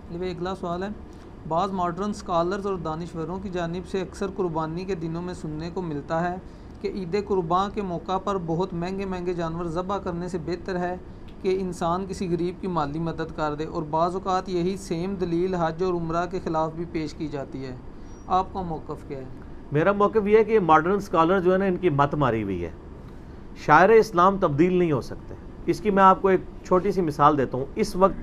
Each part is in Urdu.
اگلا سوال ہے، بعض ماڈرن اسکالرز اور دانشوروں کی جانب سے اکثر قربانی کے دنوں میں سننے کو ملتا ہے کہ عید قرباں کے موقع پر بہت مہنگے جانور ذبح کرنے سے بہتر ہے کہ انسان کسی غریب کی مالی مدد کر دے، اور بعض اوقات یہی سیم دلیل حج اور عمرہ کے خلاف بھی پیش کی جاتی ہے۔ آپ کا موقف کیا ہے؟ میرا موقف یہ ہے کہ ماڈرن اسکالر جو ہے نا، ان کی مت ماری ہوئی ہے۔ شاعر اسلام تبدیل نہیں ہو سکتے۔ اس کی میں آپ کو ایک چھوٹی سی مثال دیتا ہوں۔ اس وقت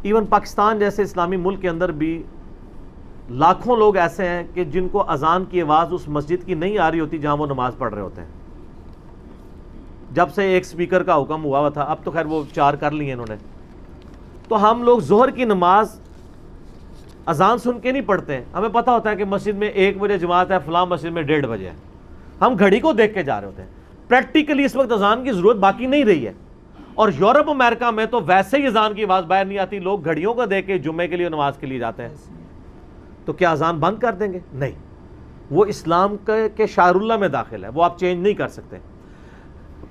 ایون پاکستان جیسے اسلامی ملک کے اندر بھی لاکھوں لوگ ایسے ہیں کہ جن کو اذان کی آواز اس مسجد کی نہیں آ رہی ہوتی جہاں وہ نماز پڑھ رہے ہوتے ہیں۔ جب سے ایک سپیکر کا حکم ہوا تھا، اب تو خیر وہ 4 کر لی ہیں انہوں نے، تو ہم لوگ ظہر کی نماز اذان سن کے نہیں پڑھتے ہیں۔ ہمیں پتہ ہوتا ہے کہ مسجد میں 1 بجے جماعت ہے، فلاں مسجد میں 1:30 بجے ہے، ہم گھڑی کو دیکھ کے جا رہے ہوتے ہیں۔ پریکٹیکلی اس وقت اذان کی ضرورت باقی نہیں رہی ہے، اور یورپ امریکہ میں تو ویسے ہی اذان کی آواز باہر نہیں آتی، لوگ گھڑیوں کو دیکھ کے جمعے کے لیے نماز کے لیے جاتے ہیں۔ تو کیا اذان بند کر دیں گے؟ نہیں، وہ اسلام کے شعائر اللہ میں داخل ہے، وہ آپ چینج نہیں کر سکتے۔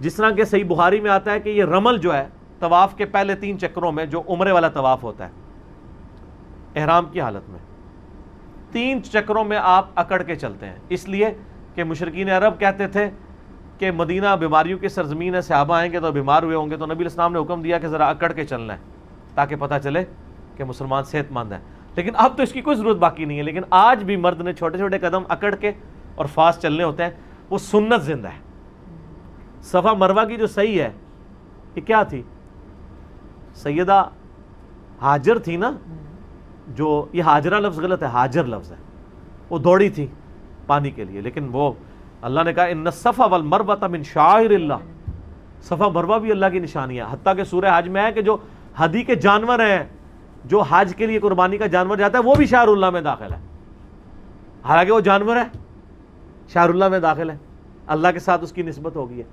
جس طرح کہ صحیح بخاری میں آتا ہے کہ یہ رمل جو ہے طواف کے پہلے 3 چکروں میں، جو عمرے والا طواف ہوتا ہے احرام کی حالت میں، 3 چکروں میں آپ اکڑ کے چلتے ہیں، اس لیے کہ مشرکین عرب کہتے تھے کہ مدینہ بیماریوں کی سرزمین ہے، صحابہ آئیں گے تو بیمار ہوئے ہوں گے، تو نبی علیہ السلام نے حکم دیا کہ ذرا اکڑ کے چلنا ہے تاکہ پتہ چلے کہ مسلمان صحت مند ہے۔ لیکن اب تو اس کی کوئی ضرورت باقی نہیں ہے، لیکن آج بھی مرد نے چھوٹے چھوٹے قدم اکڑ کے اور فاسٹ چلنے ہوتے ہیں، وہ سنت زندہ ہے۔ صفا مروہ کی جو صحیح ہے، یہ کیا تھی؟ سیدہ ہاجر تھی نا، جو یہ ہاجرہ لفظ غلط ہے، ہاجر لفظ ہے، وہ دوڑی تھی پانی کے لیے، لیکن وہ اللہ نے کہا ان الصفا والمروہ من شعائر اللہ، صفا مروہ بھی اللہ کی نشانی ہے۔ حتیٰ کہ سورہ حج میں ہے کہ جو ہدی کے جانور ہیں، جو حج کے لیے قربانی کا جانور جاتا ہے، وہ بھی شعائر اللہ میں داخل ہے، حالانکہ وہ جانور ہے، شعائر اللہ میں داخل ہے، اللہ کے ساتھ اس کی نسبت ہو گئی ہے۔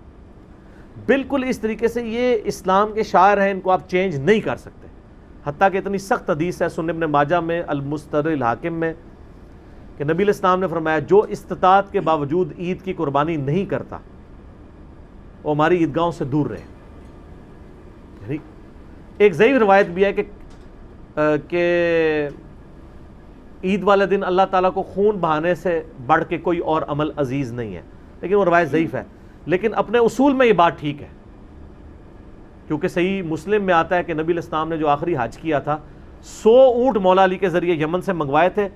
بالکل اس طریقے سے یہ اسلام کے شاعر ہیں، ان کو آپ چینج نہیں کر سکتے۔ حتیٰ کہ اتنی سخت حدیث ہے سنن ابن ماجہ میں، المستدرک الحاکم میں، کہ نبی علیہ السلام نے فرمایا جو استطاعت کے باوجود عید کی قربانی نہیں کرتا وہ ہماری عیدگاہوں سے دور رہے۔ یعنی ایک ضعیف روایت بھی ہے کہ عید والے دن اللہ تعالیٰ کو خون بہانے سے بڑھ کے کوئی اور عمل عزیز نہیں ہے، لیکن وہ روایت ضعیف ہے، لیکن اپنے اصول میں یہ بات ٹھیک ہے، کیونکہ صحیح مسلم میں آتا ہے کہ نبی علیہ السلام نے جو آخری حج کیا تھا 100 اونٹ مولا علی کے ذریعے یمن سے منگوائے تھے،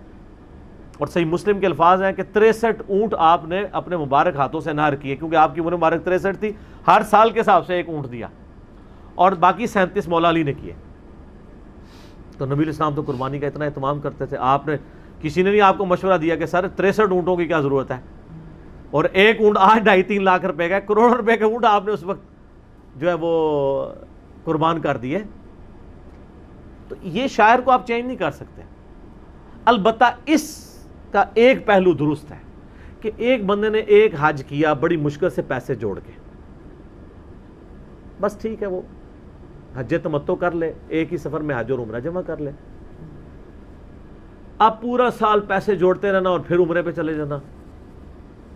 اور صحیح مسلم کے الفاظ ہیں کہ 63 اونٹ آپ نے اپنے مبارک ہاتھوں سے نہر کیے، کیونکہ آپ کی عمر مبارک 63 تھی، ہر سال کے حساب سے 1 اونٹ دیا، اور باقی 37 مولا علی نے کیے۔ تو نبی علیہ السلام تو قربانی کا اتنا اہتمام کرتے تھے، آپ نے کسی نے نہیں آپ کو مشورہ دیا کہ سر 63 اونٹوں کی کیا ضرورت ہے، اور 1 اونٹ آج 2.5-3 لاکھ روپے کا، کروڑ روپے کا اونٹ آپ نے اس وقت جو ہے وہ قربان کر دیے۔ تو یہ شاعر کو آپ چینج نہیں کر سکتے۔ البتہ اس کا ایک پہلو درست ہے کہ ایک بندے نے ایک حج کیا بڑی مشکل سے پیسے جوڑ کے، بس ٹھیک ہے، وہ حج تمتع کر لے، ایک ہی سفر میں حج اور عمرہ جمع کر لے۔ آپ پورا سال پیسے جوڑتے رہنا اور پھر عمرے پہ چلے جانا،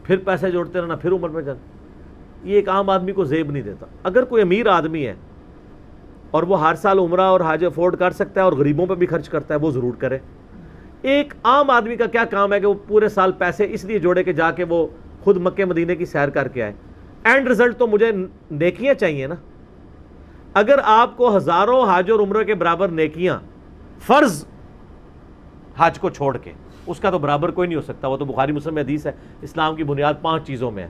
پھر پیسے جوڑتے رہنا پھر عمر پہ جانا، یہ ایک عام آدمی کو زیب نہیں دیتا۔ اگر کوئی امیر آدمی ہے اور وہ ہر سال عمرہ اور حج افورڈ کر سکتا ہے اور غریبوں پہ بھی خرچ کرتا ہے، وہ ضرور کرے۔ ایک عام آدمی کا کیا کام ہے کہ وہ پورے سال پیسے اس لیے جوڑے کہ جا کے وہ خود مکے مدینے کی سیر کر کے آئے؟ اینڈ رزلٹ تو مجھے نیکیاں چاہیے نا۔ اگر آپ کو ہزاروں حج اور عمرے کے برابر نیکیاں فرض حج کو چھوڑ کے، اس کا تو برابر کوئی نہیں ہو سکتا۔ وہ تو بخاری مسلم میں حدیث ہے، اسلام کی بنیاد 5 چیزوں میں ہے،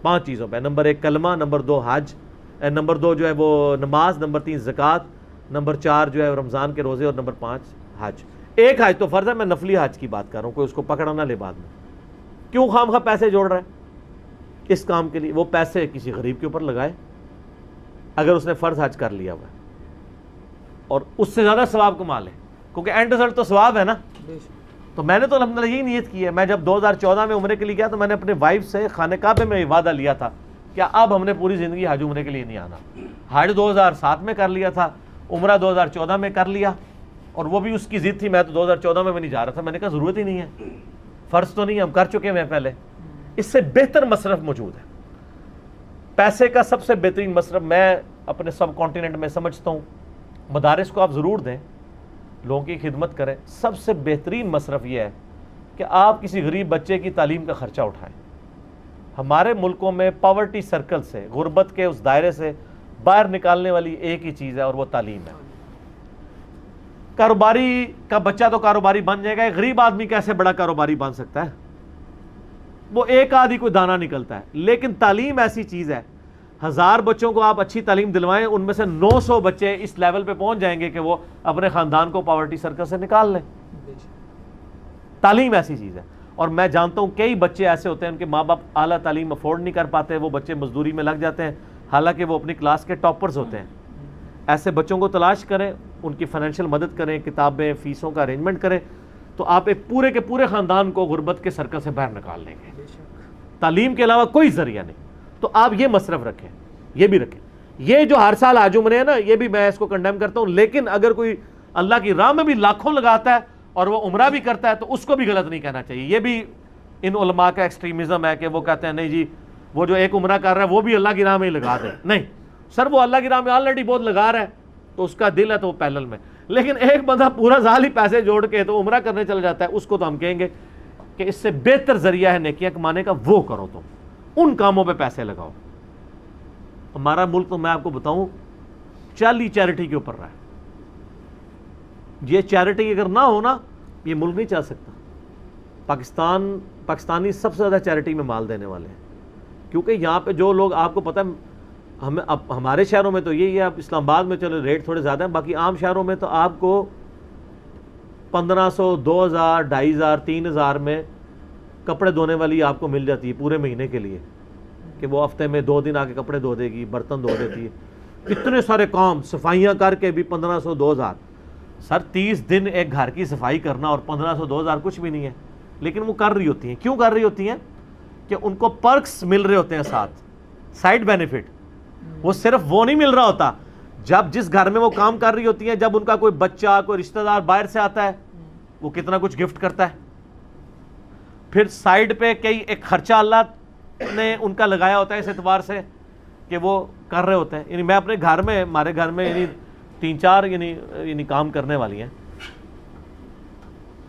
5 چیزوں پہ۔ نمبر 1 کلمہ، نمبر 2 حج، نمبر 2 جو ہے وہ نماز، نمبر 3 زکوٰۃ، نمبر 4 جو ہے رمضان کے روزے، اور نمبر 5 حج۔ ایک حج تو فرض ہے، میں نفلی حج کی بات کر رہا ہوں، کوئی اس کو پکڑا نہ لے بعد میں۔ کیوں خام خواہ پیسے جوڑ رہا ہے اس کام کے لیے؟ وہ پیسے کسی غریب کے اوپر لگائے اگر اس نے فرض حج کر لیا ہوا ہے، اور اس سے زیادہ ثواب کما لے، کیونکہ اینڈ رزلٹ تو ثواب ہے نا۔ تو میں نے تو الحمدللہ یہی نیت کی ہے۔ میں جب 2014 میں عمرے کے لیے گیا تو میں نے اپنے وائف سے خانہ کعبہ میں وعدہ لیا تھا کہ اب ہم نے پوری زندگی حج عمرے کے لیے نہیں آنا۔ حج 2007 میں کر لیا تھا، عمرہ 2014 میں کر لیا، اور وہ بھی اس کی ضد تھی، میں تو 2014 میں بھی نہیں جا رہا تھا۔ میں نے کہا ضرورت ہی نہیں ہے، فرض تو نہیں، ہم کر چکے ہیں پہلے۔ اس سے بہتر مصرف موجود ہے۔ پیسے کا سب سے بہترین مصرف میں اپنے سب کانٹیننٹ میں سمجھتا ہوں، مدارس کو آپ ضرور دیں، لوگوں کی خدمت کریں. سب سے بہترین مصرف یہ ہے کہ آپ کسی غریب بچے کی تعلیم کا خرچہ اٹھائیں. ہمارے ملکوں میں پاورٹی سرکل سے, غربت کے اس دائرے سے باہر نکالنے والی ایک ہی چیز ہے اور وہ تعلیم ہے. کاروباری کا بچہ تو کاروباری بن جائے گا, ایک غریب آدمی کیسے بڑا کاروباری بن سکتا ہے؟ وہ ایک آدھی کوئی دانہ نکلتا ہے. لیکن تعلیم ایسی چیز ہے, 1000 بچوں کو آپ اچھی تعلیم دلوائیں, ان میں سے 900 بچے اس لیول پہ پہنچ جائیں گے کہ وہ اپنے خاندان کو پاورٹی سرکل سے نکال لیں. تعلیم ایسی چیز ہے. اور میں جانتا ہوں کئی بچے ایسے ہوتے ہیں ان کے ماں باپ اعلیٰ تعلیم افورڈ نہیں کر پاتے, وہ بچے مزدوری میں لگ جاتے ہیں حالانکہ وہ اپنی کلاس کے ٹاپرز ہوتے ہیں. ایسے بچوں کو تلاش کریں, ان کی فائنینشیل مدد کریں, کتابیں فیسوں کا ارینجمنٹ کریں, تو آپ ایک پورے کے پورے خاندان کو غربت کے سرکل سے باہر نکال لیں گے. تعلیم کے علاوہ کوئی ذریعہ نہیں. تو آپ یہ مصرف رکھیں, یہ بھی رکھیں. یہ جو ہر سال حج عمرے ہیں نا, یہ بھی میں اس کو کنڈیم کرتا ہوں, لیکن اگر کوئی اللہ کی راہ میں بھی لاکھوں لگاتا ہے اور وہ عمرہ بھی کرتا ہے تو اس کو بھی غلط نہیں کہنا چاہیے. یہ بھی ان علماء کا ایکسٹریمزم ہے کہ وہ کہتے ہیں نہیں جی وہ جو ایک عمرہ کر رہا ہے وہ بھی اللہ کی راہ میں ہی لگا دے. نہیں سر, وہ اللہ کی راہ میں آلریڈی بہت لگا رہا ہے تو اس کا دل ہے تو وہ پیدل میں. لیکن ایک بندہ پورا سال ہی پیسے جوڑ کے تو عمرہ کرنے چلا جاتا ہے, اس کو تو ہم کہیں گے کہ اس سے بہتر ذریعہ ہے نیکیاں کمانے کا, وہ کرو, تم ان کاموں پہ پیسے لگاؤ. ہمارا ملک تو میں آپ کو بتاؤں 40 چیریٹی کے اوپر رہا ہے. یہ چیریٹی اگر نہ ہو نا, یہ ملک نہیں چل سکتا. پاکستانی سب سے زیادہ چیریٹی میں مال دینے والے ہیں, کیونکہ یہاں پہ جو لوگ, آپ کو پتہ ہے ہمارے شہروں میں تو یہی ہے, اب اسلام آباد میں چلو ریٹ تھوڑے زیادہ ہیں, باقی عام شہروں میں تو آپ کو 1500 2000 2500 3000 میں کپڑے دھونے والی آپ کو مل جاتی ہے پورے مہینے کے لیے, کہ وہ ہفتے میں 2 دن آ کے کپڑے دھو دے گی, برتن دھو دیتی ہے. اتنے سارے کام صفائیاں کر کے بھی 1500 2000. سر 30 دن ایک گھر کی صفائی کرنا اور 1500 2000 کچھ بھی نہیں ہے, لیکن وہ کر رہی ہوتی ہیں. کیوں کر رہی ہوتی ہیں؟ کہ ان کو پرکس مل رہے ہوتے ہیں ساتھ, سائڈ بینیفٹ. وہ صرف وہ نہیں مل رہا ہوتا, جب جس گھر میں وہ کام کر رہی ہوتی ہیں, جب ان کا کوئی بچہ کوئی رشتہ دار باہر سے آتا ہے وہ کتنا کچھ گفٹ کرتا ہے. پھر سائڈ پہ کئی ایک خرچہ اللہ نے ان کا لگایا ہوتا ہے اس اعتبار سے کہ وہ کر رہے ہوتے ہیں. یعنی میں اپنے گھر میں, ہمارے گھر میں یعنی 3-4 یعنی کام کرنے والی ہیں,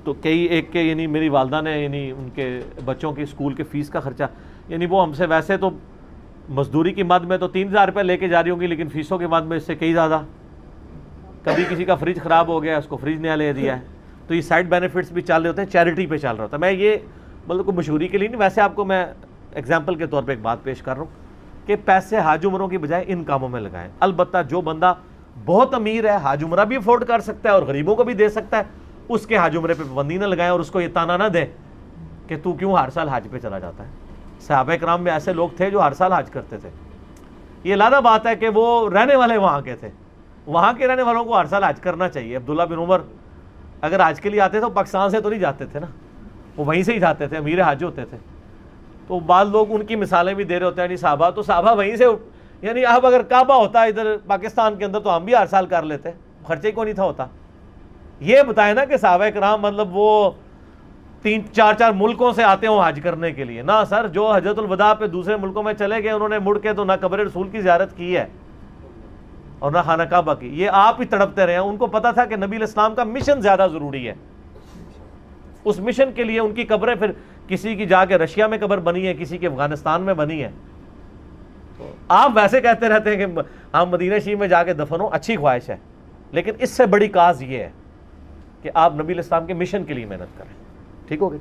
تو کئی ایک کے یعنی میری والدہ نے یعنی ان کے بچوں کی اسکول کے فیس کا خرچہ, یعنی وہ ہم سے ویسے تو مزدوری کی مد میں تو 3000 روپے لے کے جا رہی ہوں گی, لیکن فیسوں کے مد میں اس سے کئی زیادہ. کبھی کسی کا فریج خراب ہو گیا, اس کو فریج نیا لے دیا ہے. تو یہ سائڈ بینیفٹس بھی چل رہے ہوتے ہیں, چیریٹی پہ چل رہا ہوتا ہے. میں یہ مطلب کوئی مشہوری کے لیے نہیں, ویسے آپ کو میں ایگزامپل کے طور پہ ایک بات پیش کر رہا ہوں کہ پیسے حج عمروں کی بجائے ان کاموں میں لگائیں. البتہ جو بندہ بہت امیر ہے, حج عمرہ بھی افورڈ کر سکتا ہے اور غریبوں کو بھی دے سکتا ہے, اس کے حج عمرے پہ پابندی نہ لگائیں اور اس کو یہ تانا نہ دیں کہ تو کیوں ہر سال حج پہ چلا جاتا ہے. صحابہ کرام میں ایسے لوگ تھے جو ہر سال حج کرتے تھے. یہ علیحدہ بات ہے کہ وہ رہنے والے وہاں کے تھے, وہاں کے رہنے والوں کو ہر سال حج کرنا چاہیے. عبداللہ بن عمر اگر حج کے لیے آتے تھے تو پاکستان سے تو نہیں جاتے تھے نا, وہ وہیں سے ہی جاتے تھے, امیر حج ہوتے تھے. تو بعض لوگ ان کی مثالیں بھی دے رہے ہوتے ہیں, یعنی صحابہ تو صحابہ وہیں سے, یعنی اب اگر کعبہ ہوتا ادھر پاکستان کے اندر تو ہم بھی ہر سال کر لیتے, خرچے کو نہیں تھا ہوتا. یہ بتائیں نا کہ صحابہ کرام مطلب وہ 3-4 ملکوں سے آتے ہوں حج کرنے کے لیے. نہ سر, جو حجۃ الوداع پہ دوسرے ملکوں میں چلے گئے انہوں نے مڑ کے تو نہ قبر رسول کی زیارت کی ہے اور نہ خانہ کعبہ کی. یہ آپ ہی تڑپتے رہے ہیں. ان کو پتا تھا کہ نبی علیہ السلام کا مشن زیادہ ضروری ہے. اس مشن کے لیے ان کی قبریں, پھر کسی کی جا کے رشیا میں قبر بنی ہے, کسی کی افغانستان میں بنی ہے. تو آپ ویسے کہتے رہتے ہیں کہ ہم مدینہ شریف میں جا کے دفن ہوں, اچھی خواہش ہے, لیکن اس سے بڑی کاز یہ ہے کہ آپ نبی علیہ السلام کے مشن کے لیے محنت کریں. ٹھیک ہوگی.